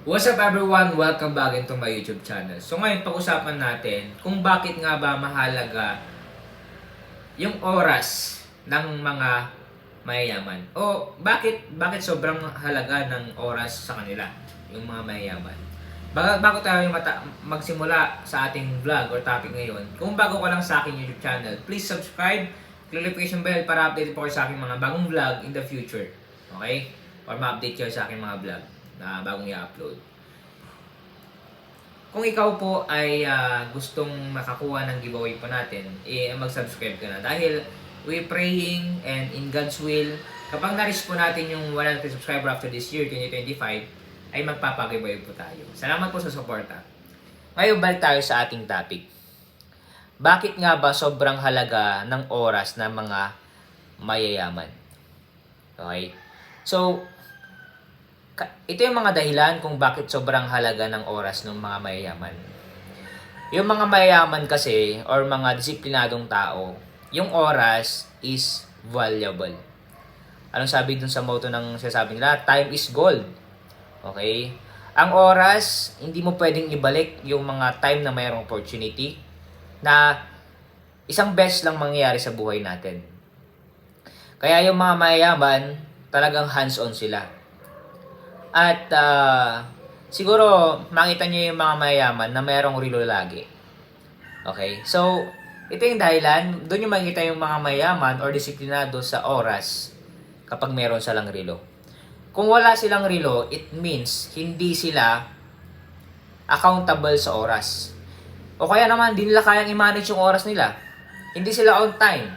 What's up everyone? Welcome back into my YouTube channel. So ngayon pag-usapan natin kung bakit nga ba mahalaga yung oras ng mga mayayaman. O bakit sobrang halaga ng oras sa kanila yung mga mayayaman. Bago tayo magsimula sa ating vlog or topic ngayon, kung bago ka lang sa aking YouTube channel, please subscribe, click notification bell para update po kayo sa aking mga bagong vlog in the future. Okay? Or ma-update kayo sa aking mga vlog na bagong i-upload. Kung ikaw po ay gustong makakuha ng giveaway po natin, mag-subscribe ka na. Dahil we praying and in God's will, kapag na-reach po natin yung 100 subscriber after this year, 2025, ay magpapag-giveaway po tayo. Salamat po sa suporta. Ngayon, balik tayo sa ating topic. Bakit nga ba sobrang halaga ng oras ng mga mayayaman? Okay? So, ito yung mga dahilan kung bakit sobrang halaga ng oras ng mga mayayaman. Yung mga mayayaman kasi, or mga disiplinadong tao, yung oras is valuable. Anong sabi dun sa motto ng sinasabi nila? Time is gold. Okay? Ang oras, hindi mo pwedeng ibalik yung mga time na mayroong opportunity na isang beses lang mangyayari sa buhay natin. Kaya yung mga mayayaman, talagang hands-on sila. At siguro makita niyo yung mga mayayaman na mayroong relo lagi. Okay? So, ito yung dahilan, doon yung makikita yung mga mayayaman or disiplinado sa oras kapag meron silang relo. Kung wala silang relo, it means hindi sila accountable sa oras. O kaya naman, hindi nila kayang i-manage yung oras nila. Hindi sila on time.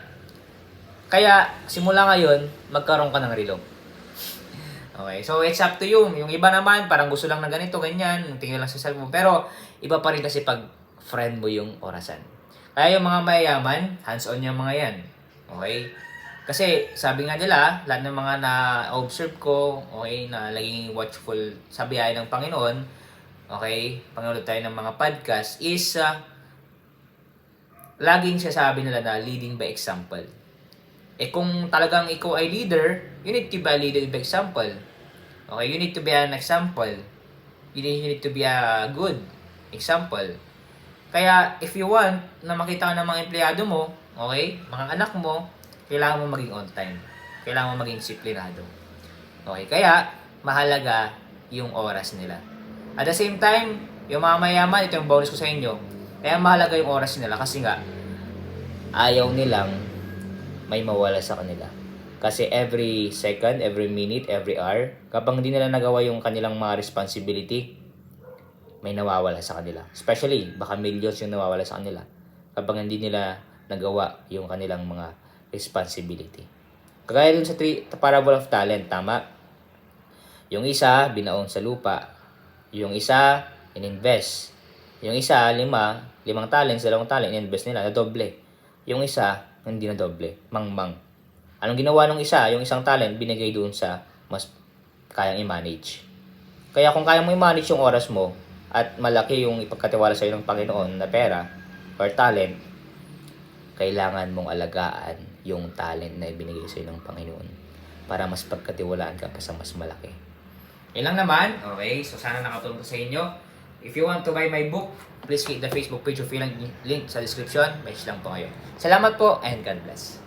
Kaya, simula ngayon, magkaroon ka ng relo. Okay, so it's up to you. Yung iba naman, parang gusto lang na ganito, ganyan, tingin lang sa cellphone. Pero, iba pa rin kasi pag friend mo yung orasan. Kaya yung mga mayayaman, hands-on yung mga yan. Okay? Kasi, sabi nga nila, lahat ng mga na-observe ko, okay, na laging watchful sa biyaya ng Panginoon, okay, panood tayo ng mga podcast, is, laging sasabi nila na leading by example. Kung talagang ikaw ay leader, you need to be a leader by example. Okay, you need to be an example. You need to be a good example. Kaya, if you want na makita ka ng mga empleyado mo, okay, mga anak mo, kailangan mo maging on time. Kailangan mo maging disiplinado. Okay, kaya, mahalaga yung oras nila. At the same time, yung mga mayaman, ito yung bonus ko sa inyo, kaya mahalaga yung oras nila kasi nga, ayaw nilang may mawala sa kanila. Kasi every second, every minute, every hour, kapag hindi nila nagawa yung kanilang mga responsibility, may nawawala sa kanila. Especially, baka millions yung nawawala sa kanila kapag hindi nila nagawa yung kanilang mga responsibility. Kagaya dun sa parable of talent, tama? Yung isa, binaon sa lupa. Yung isa, ininvest. Yung isa, limang talent, 2 talent, ininvest nila, na doble. Yung isa, hindi na doble, mangmang. Anong ginawa ng isa? Yung isang talent, binigay doon sa mas kayang i-manage. Kaya kung kaya mo i-manage yung oras mo, at malaki yung ipagkatiwala sa iyo ng Panginoon na pera or talent, kailangan mong alagaan yung talent na ibinigay sa iyo ng Panginoon para mas pagkatiwalaan ka pa sa mas malaki. Yan lang naman. Okay, so sana nakatulong sa inyo. If you want to buy my book, please click the Facebook page or link sa description. Message lang po kayo. Salamat po and God bless.